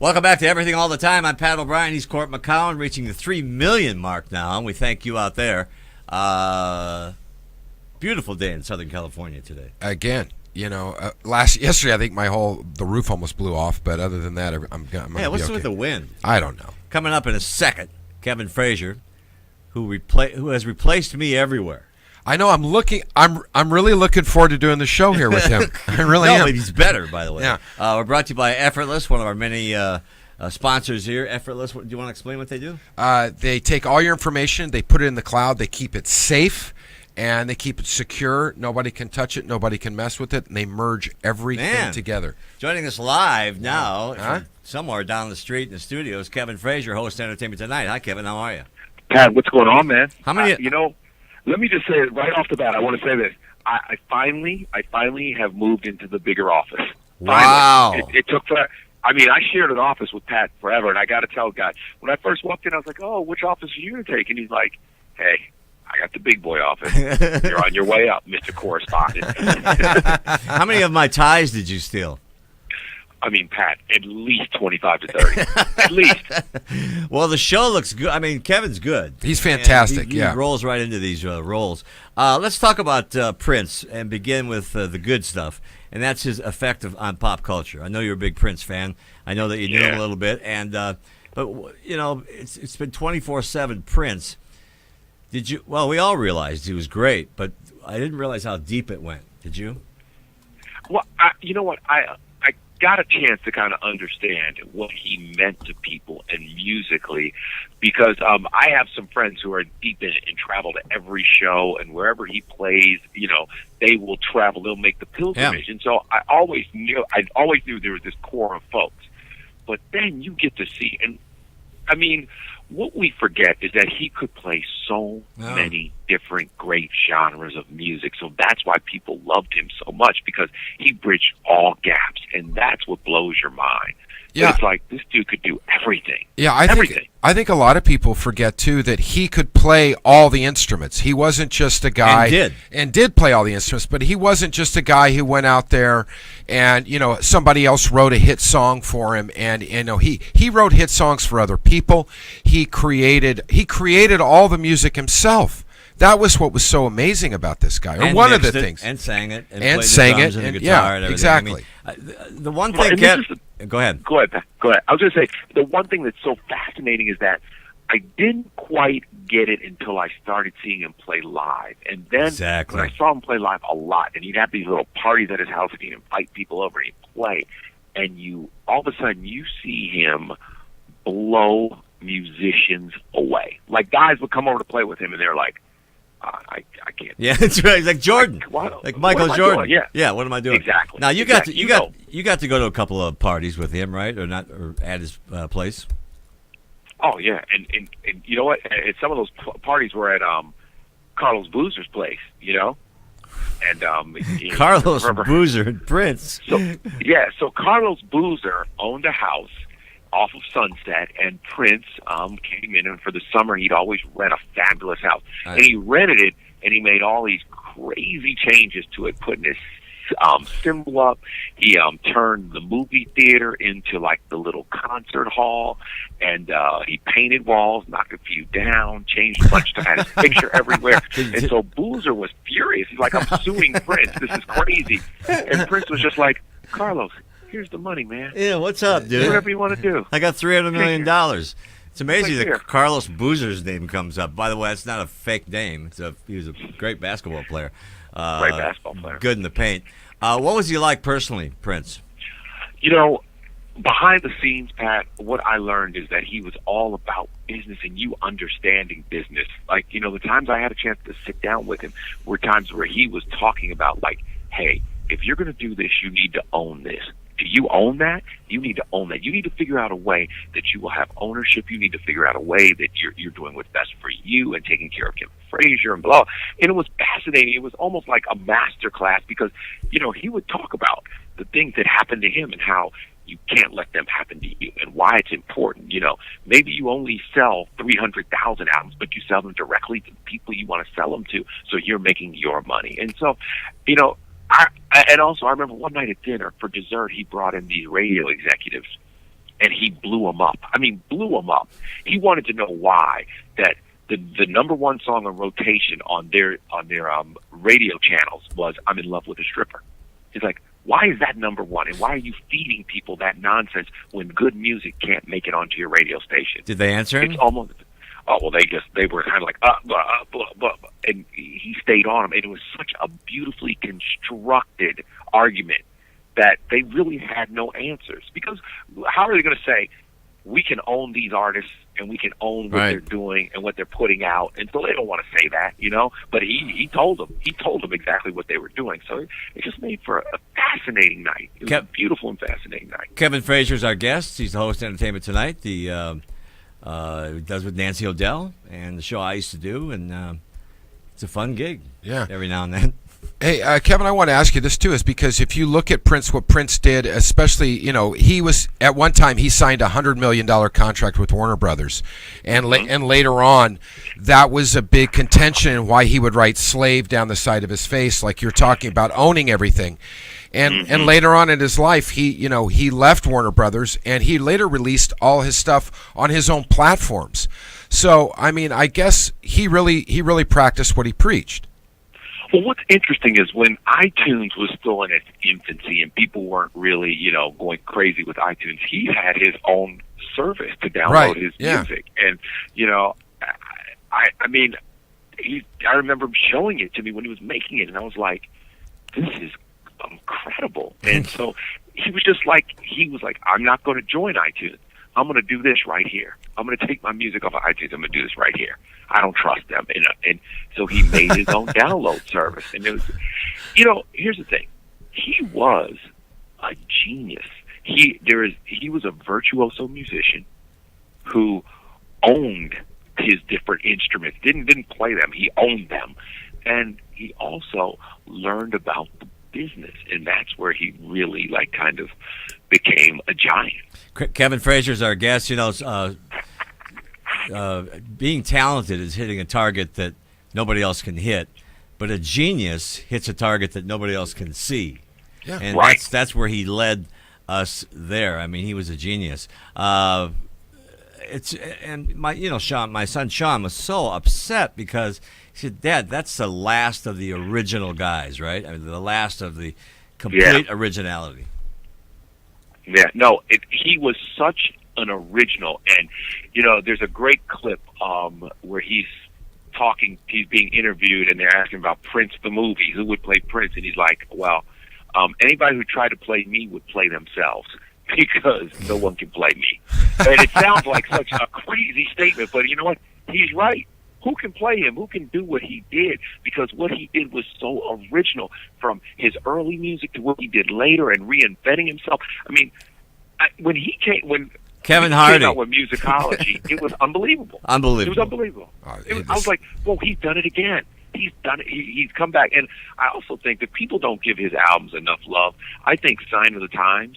Welcome back to Everything All the Time. I'm Pat O'Brien. He's Court McCowan, reaching the 3 million mark now, and we thank you out there. Beautiful day in Southern California today. Again, yesterday I think the roof almost blew off, but other than that, I'm what's okay. with the wind? I don't know. Coming up in a second, Kevin Frazier, who has replaced me everywhere. I know. I'm really looking forward to doing the show here with him. I really am. But he's better, by the way. Yeah. We're brought to you by Effortless, one of our many sponsors here. Effortless. Do you want to explain what they do? They take all your information, they put it in the cloud, they keep it safe, and they keep it secure. Nobody can touch it, nobody can mess with it, and they merge everything together. Joining us live now, from somewhere down the street in the studio, is Kevin Frazier, host of Entertainment Tonight. Hi, Kevin. How are you? Pat, what's going on, man? How many? Let me just say it right off the bat. I want to say this. I finally have moved into the bigger office. Wow. It took forever. I mean, I shared an office with Pat forever, and I got to tell guys, when I first walked in, I was like, oh, which office are you going to take? And he's like, hey, I got the big boy office. You're on your way up, Mr. Correspondent. How many of my ties did you steal? I mean, Pat, at least 25 to 30. At least. Well, the show looks good. I mean, Kevin's good. He's fantastic, He rolls right into these roles. Let's talk about Prince and begin with the good stuff, and that's his effect on pop culture. I know you're a big Prince fan. I know that you knew him a little bit, and but it's been 24/7 Prince. Did you? Well, we all realized he was great, but I didn't realize how deep it went. Did you? Well, you know what? I got a chance to kind of understand what he meant to people and musically, because I have some friends who are deep in it and travel to every show, and wherever he plays, they will travel. They'll make the pilgrimage, and so I always knew there was this core of folks. But then you get to see, and I mean, what we forget is that he could play so many different great genres of music. So that's why people loved him so much, because he bridged all gaps, and that's what blows your mind. Yeah. But it's like this dude could do everything. Yeah, everything. I think a lot of people forget too that he could play all the instruments. He wasn't just a guy and did play all the instruments, but he wasn't just a guy who went out there and somebody else wrote a hit song for him, and he wrote hit songs for other people. He created all the music himself. That was what was so amazing about this guy. And one of the things. And sang it. And sang it. And the guitar and everything. Exactly. I mean, the one thing, go ahead. Go ahead, Pat. Go ahead. I was going to say, the one thing that's so fascinating is that I didn't quite get it until I started seeing him play live. And then when I saw him play live a lot, and he'd have these little parties at his house, and he'd invite people over, and he'd play. And all of a sudden, you see him blow musicians away. Like, guys would come over to play with him, and they're like, I can't. Yeah, that's right. He's like Jordan, like Michael Jordan. Yeah. What am I doing? Exactly. Now you got to go to a couple of parties with him, right? Or not? Or at his place? Oh yeah, and you know what? And some of those parties were at Carlos Boozer's place. And Carlos Boozer and Prince. So Carlos Boozer owned a house off of Sunset, and Prince came in, and for the summer he'd always rent a fabulous house. Nice. And he rented it, and he made all these crazy changes to it, putting his symbol up. He turned the movie theater into like the little concert hall, and he painted walls, knocked a few down, changed a bunch of had his picture everywhere. And so Boozer was furious. He's like, I'm suing Prince. This is crazy. And Prince was just like, Carlos, here's the money, man. Yeah, what's up, dude? Do whatever you want to do. I got $300 million. It's amazing that Carlos Boozer's name comes up. By the way, it's not a fake name. He was a great basketball player. Great basketball player. Good in the paint. What was he like personally, Prince? Behind the scenes, Pat, what I learned is that he was all about business and you understanding business. Like, the times I had a chance to sit down with him were times where he was talking about, like, hey, if you're going to do this, you need to own this. Do you own that? You need to own that. You need to figure out a way that you will have ownership. You need to figure out a way that you're doing what's best for you and taking care of Kevin Frazier and blah. And it was fascinating. It was almost like a master class because, he would talk about the things that happened to him and how you can't let them happen to you and why it's important. Maybe you only sell 300,000 albums, but you sell them directly to the people you want to sell them to, so you're making your money. And so, and also, I remember one night at dinner for dessert, he brought in these radio executives, and he blew him up. I mean, blew him up. He wanted to know why that the number one song on rotation on their radio channels was "I'm in Love with a Stripper." He's like, why is that number one, and why are you feeding people that nonsense when good music can't make it onto your radio station? Did they answer him? It's almost. Oh well, they were kind of like blah, blah, blah, and he stayed on him, and it was such a beautifully constructed argument that they really had no answers. Because how are they going to say we can own these artists and we can own what they're doing and what they're putting out? And so they don't want to say that, But he told them. He told them exactly what they were doing. So it just made for a fascinating night. It was a beautiful and fascinating night. Kevin Frazier's our guest. He's the host of Entertainment Tonight. He does with Nancy O'Dell and the show I used to do, and it's a fun gig. Yeah, every now and then. Hey, Kevin, I want to ask you this too, is because if you look at Prince, what Prince did, especially, he was at one time he signed $100 million contract with Warner Brothers, and and later on, that was a big contention in why he would write "slave" down the side of his face, like you're talking about owning everything. And later on in his life, he left Warner Brothers, and he later released all his stuff on his own platforms. So, I mean, I guess he really practiced what he preached. Well, what's interesting is when iTunes was still in its infancy and people weren't really, going crazy with iTunes, he had his own service to download his music. And, I remember him showing it to me when he was making it, and I was like, this is incredible. And so he was like, I'm not going to join iTunes. I'm going to do this right here. I'm going to take my music off of iTunes. I'm going to do this right here. I don't trust them. And so he made his own download service. And it was, here's the thing. He was a genius. He was a virtuoso musician who owned his different instruments. Didn't play them. He owned them. And he also learned about the business, and that's where he really kind of became a giant. Kevin Frazier's our guest. Being talented is hitting a target that nobody else can hit, but a genius hits a target that nobody else can see. Yeah, and right. That's where he led us there. I mean, he was a genius. My son Sean was so upset because he said, "Dad, that's the last of the original guys, right? I mean, the last of the complete originality." Yeah, no, he was such an original, and there's a great clip where he's being interviewed, and they're asking about Prince the movie, who would play Prince, and he's like, "Well, anybody who tried to play me would play themselves, because no one can play me." And it sounds like such a crazy statement, but you know what? He's right. Who can play him? Who can do what he did? Because what he did was so original, from his early music to what he did later and reinventing himself. I mean, when Kevin Hardy came out with musicology, it was unbelievable. Unbelievable. It was unbelievable. I was like, well, he's done it again. He's done it. He's come back. And I also think that people don't give his albums enough love. I think Sign of the Times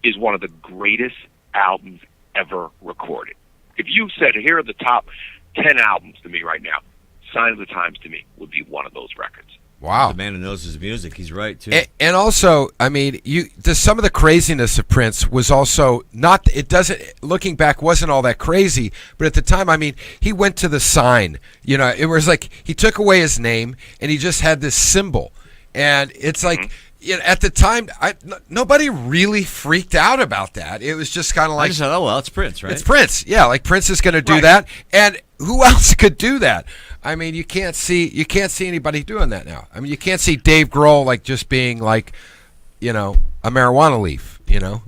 is one of the greatest albums ever recorded. If you said, here are the top 10 albums to me right now, Sign of the Times to me would be one of those records. Wow. The man who knows his music. He's right, too. And also, I mean, some of the craziness of Prince was also looking back, wasn't all that crazy. But at the time, I mean, he went to the sign. It was like he took away his name and he just had this symbol. And it's like, at the time, nobody really freaked out about that. It was just kind of like, I just thought, oh, well, it's Prince, right? It's Prince. Yeah, like Prince is going to do that. And who else could do that? I mean, you can't see anybody doing that now. I mean, you can't see Dave Grohl just being like, a marijuana leaf, No.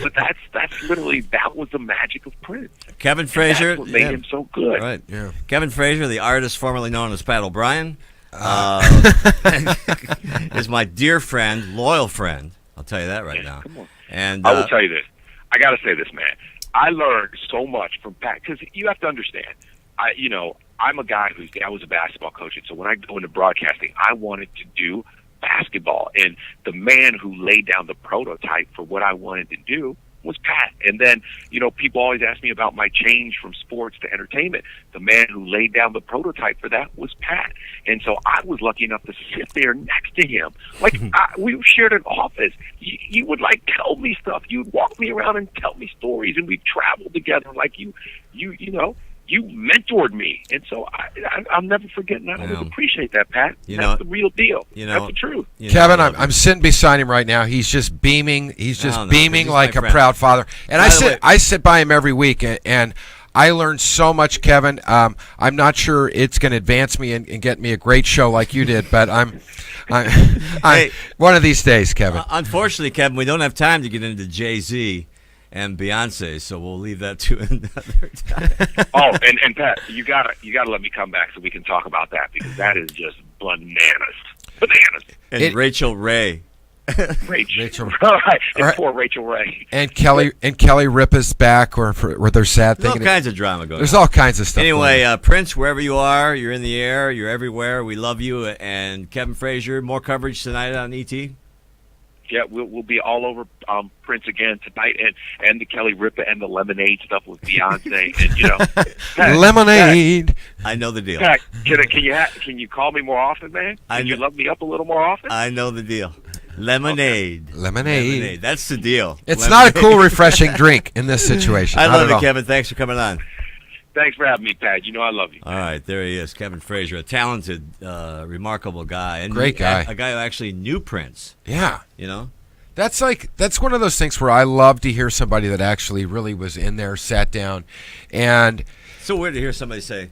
But that's literally, that was the magic of Prince. Kevin Frazier, that's what made him so good. Right. Yeah. Kevin Frazier, the artist formerly known as Pat O'Brien, is my dear friend, loyal friend. I'll tell you that right now. Come on. And I will tell you this. I got to say this, man. I learned so much from Pat, because you have to understand. I'm a guy I was a basketball coach, and so when I go into broadcasting, I wanted to do basketball, and the man who laid down the prototype for what I wanted to do was Pat. And then, people always ask me about my change from sports to entertainment. The man who laid down the prototype for that was Pat. And so I was lucky enough to sit there next to him. Like, we shared an office. You would, like, tell me stuff. You would walk me around and tell me stories, and we'd travel together. Like, you mentored me. And so I'll never forget, and I always appreciate that, Pat. That's the real deal. That's the truth. Kevin, I'm sitting beside him right now. He's just beaming. He's just beaming like a proud father. And I sit by him every week, and I learned so much, Kevin. I'm not sure it's going to advance me and get me a great show like you did, but I'm one of these days, Kevin. Unfortunately, Kevin, we don't have time to get into Jay-Z and Beyonce, so we'll leave that to another time. Oh, and Pat, you gotta let me come back so we can talk about that, because that is just bananas. And Rachel Ray. Rachel. Right. And poor Rachel Ray. And Kelly Ripa's back, or their sad thing. There's all kinds of drama going on. There's all kinds of stuff. Anyway, Prince, wherever you are, you're in the air, you're everywhere. We love you. And Kevin Frazier, more coverage tonight on ET. Yeah, we'll be all over Prince again tonight, and the Kelly Ripa and the Lemonade stuff with Beyonce, and Pat, Lemonade. Pat, I know the deal. Pat, can you call me more often, man? Can you love me up a little more often? I know the deal. Lemonade. Okay. Lemonade. That's the deal. It's Lemonade. not a cool, refreshing drink in this situation. I love it, Kevin. Thanks for coming on. Thanks for having me, Pat. I love you. All right, there he is, Kevin Frazier, a talented, remarkable guy. And great guy. A guy who actually knew Prince. Yeah. That's one of those things where I love to hear somebody that actually really was in there, sat down, and... It's so weird to hear somebody say,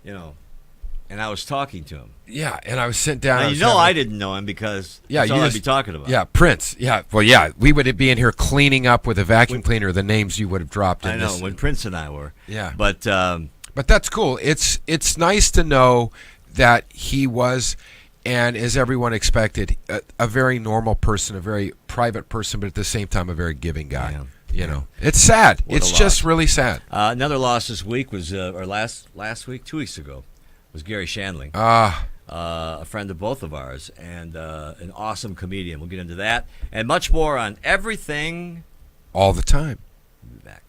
and I was talking to him. Yeah, and I was sitting down. Now, I didn't know him because that's all I'd be talking about. Yeah, Prince. Yeah, well, yeah, we would be in here cleaning up with a vacuum cleaner the names you would have dropped. I know, when Prince and I were. Yeah. But that's cool. It's nice to know that he was, and as everyone expected, a very normal person, a very private person, but at the same time a very giving guy. Yeah. It's sad. It's just really sad. Another loss this week was, or last week, 2 weeks ago, was Gary Shandling. A friend of both of ours, and an awesome comedian. We'll get into that and much more on Everything All the Time. We'll be back.